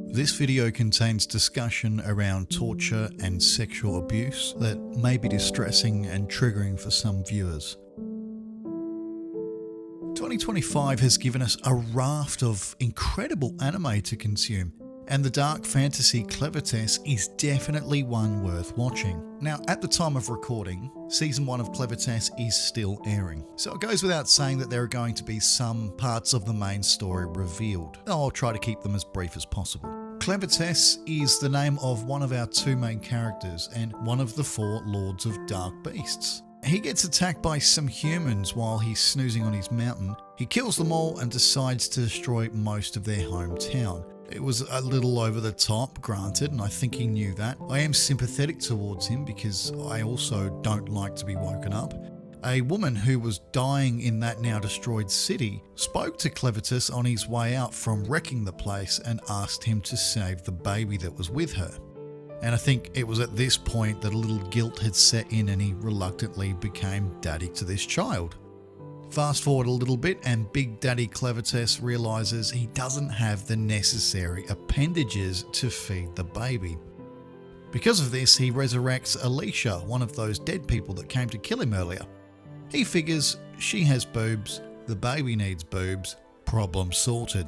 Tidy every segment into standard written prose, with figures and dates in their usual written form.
This video contains discussion around torture and sexual abuse that may be distressing and triggering for some viewers. 2025 has given us a raft of incredible anime to consume, and the dark fantasy Clevatess is definitely one worth watching. Now, at the time of recording, Season 1 of Clevatess is still airing, so it goes without saying that there are going to be some parts of the main story revealed. I'll try to keep them as brief as possible. Clevatess is the name of one of our two main characters and one of the four Lords of Dark Beasts. He gets attacked by some humans while he's snoozing on his mountain. He kills them all and decides to destroy most of their hometown. It was a little over the top, granted, and I think he knew that. I am sympathetic towards him because I also don't like to be woken up. A woman who was dying in that now destroyed city spoke to Clevatess on his way out from wrecking the place and asked him to save the baby that was with her. And I think it was at this point that a little guilt had set in and he reluctantly became daddy to this child. Fast forward a little bit and Big Daddy Clevatess realizes he doesn't have the necessary appendages to feed the baby. Because of this, he resurrects Alicia, one of those dead people that came to kill him earlier. He figures she has boobs, the baby needs boobs, problem sorted.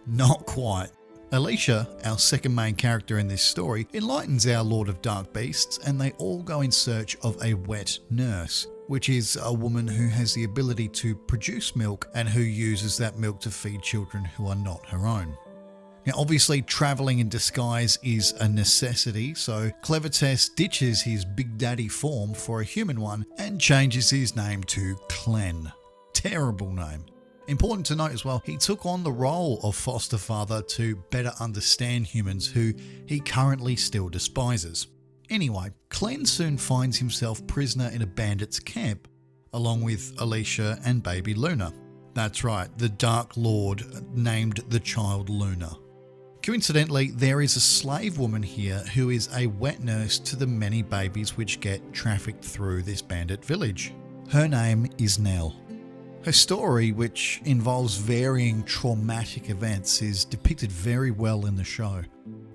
Not quite. Alicia, our second main character in this story, enlightens our Lord of Dark Beasts and they all go in search of a wet nurse, which is a woman who has the ability to produce milk and who uses that milk to feed children who are not her own. Now obviously travelling in disguise is a necessity, so Clevatess ditches his Big Daddy form for a human one and changes his name to Clen. Terrible name. Important to note as well, he took on the role of foster father to better understand humans who he currently still despises. Anyway, Clen soon finds himself prisoner in a bandit's camp, along with Alicia and baby Luna. That's right, the Dark Lord named the child Luna. Coincidentally, there is a slave woman here who is a wet nurse to the many babies which get trafficked through this bandit village. Her name is Nell. Her story, which involves varying traumatic events, is depicted very well in the show.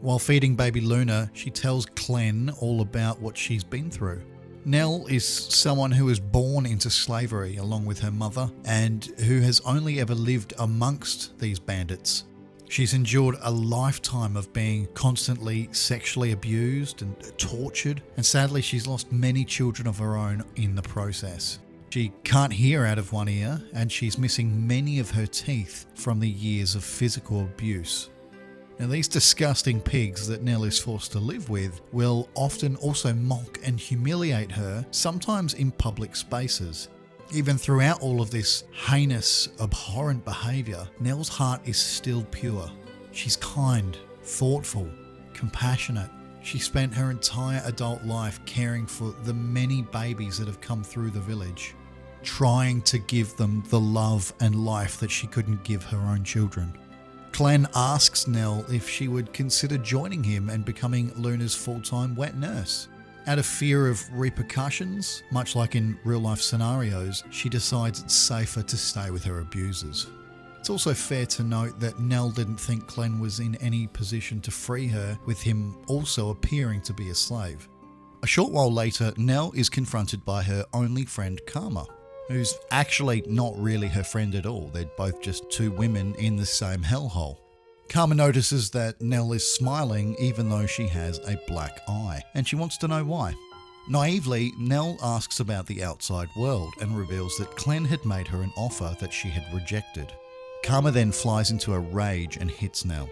While feeding baby Luna, she tells Clen all about what she's been through. Nell is someone who was born into slavery along with her mother and who has only ever lived amongst these bandits. She's endured a lifetime of being constantly sexually abused and tortured, and sadly she's lost many children of her own in the process. She can't hear out of one ear and she's missing many of her teeth from the years of physical abuse. Now these disgusting pigs that Nell is forced to live with will often also mock and humiliate her, sometimes in public spaces. Even throughout all of this heinous, abhorrent behaviour, Nell's heart is still pure. She's kind, thoughtful, compassionate. She spent her entire adult life caring for the many babies that have come through the village, trying to give them the love and life that she couldn't give her own children. Clen asks Nell if she would consider joining him and becoming Luna's full-time wet nurse. Out of fear of repercussions, much like in real-life scenarios, she decides it's safer to stay with her abusers. It's also fair to note that Nell didn't think Clen was in any position to free her, with him also appearing to be a slave. A short while later, Nell is confronted by her only friend Karma, who's actually not really her friend at all. They're both just two women in the same hellhole. Karma notices that Nell is smiling even though she has a black eye, and she wants to know why. Naively, Nell asks about the outside world and reveals that Clen had made her an offer that she had rejected. Karma then flies into a rage and hits Nell.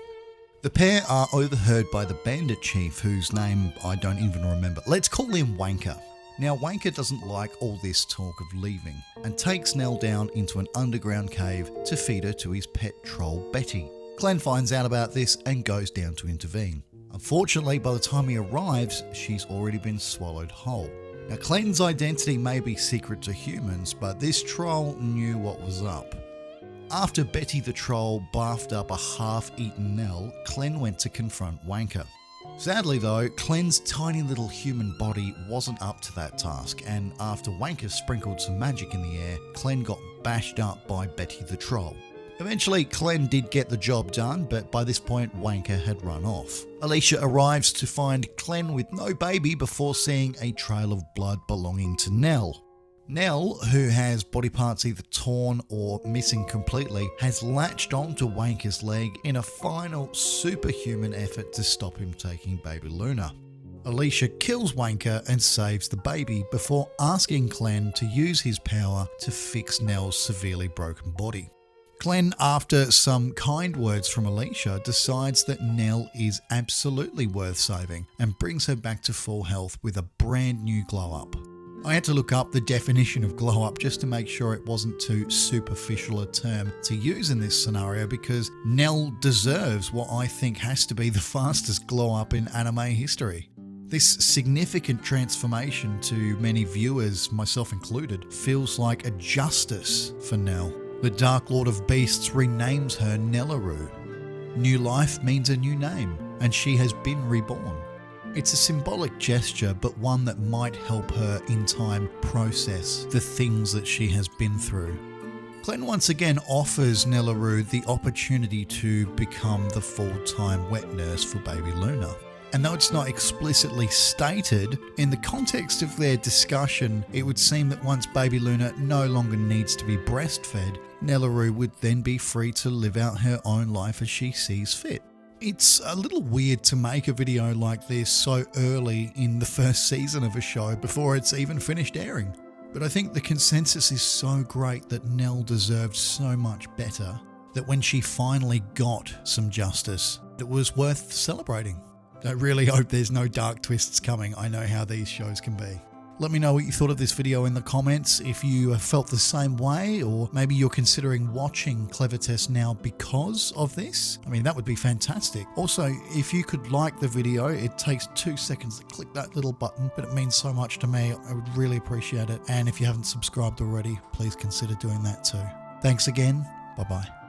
The pair are overheard by the bandit chief, whose name I don't even remember. Let's call him Wanker. Now Wanker doesn't like all this talk of leaving and takes Nell down into an underground cave to feed her to his pet troll Betty. Clen finds out about this and goes down to intervene. Unfortunately, by the time he arrives, she's already been swallowed whole. Now Clen's identity may be secret to humans, but this troll knew what was up. After Betty the troll barfed up a half-eaten Nell, Clen went to confront Wanker. Sadly though, Clen's tiny little human body wasn't up to that task, and after Wanker sprinkled some magic in the air, Clen got bashed up by Betty the troll. Eventually, Clem did get the job done, but by this point, Wanker had run off. Alicia arrives to find Clem with no baby before seeing a trail of blood belonging to Nell. Nell, who has body parts either torn or missing completely, has latched onto Wanker's leg in a final superhuman effort to stop him taking baby Luna. Alicia kills Wanker and saves the baby before asking Clem to use his power to fix Nell's severely broken body. Clem, after some kind words from Alicia, decides that Nell is absolutely worth saving and brings her back to full health with a brand new glow up. I had to look up the definition of glow up just to make sure it wasn't too superficial a term to use in this scenario, because Nell deserves what I think has to be the fastest glow up in anime history. This significant transformation to many viewers, myself included, feels like a justice for Nell. The Dark Lord of Beasts renames her Nellaroo. New life means a new name, and she has been reborn. It's a symbolic gesture, but one that might help her in time process the things that she has been through. Clem once again offers Nellaroo the opportunity to become the full-time wet nurse for baby Luna. And though it's not explicitly stated, in the context of their discussion, it would seem that once baby Luna no longer needs to be breastfed, Nellaroo would then be free to live out her own life as she sees fit. It's a little weird to make a video like this so early in the first season of a show before it's even finished airing. But I think the consensus is so great that Nell deserved so much better that when she finally got some justice, it was worth celebrating. I really hope there's no dark twists coming. I know how these shows can be. Let me know what you thought of this video in the comments, if you felt the same way, or maybe you're considering watching Clevatess now because of this. I mean, that would be fantastic. Also, if you could like the video, it takes 2 seconds to click that little button, but it means so much to me. I would really appreciate it. And if you haven't subscribed already, please consider doing that too. Thanks again. Bye-bye.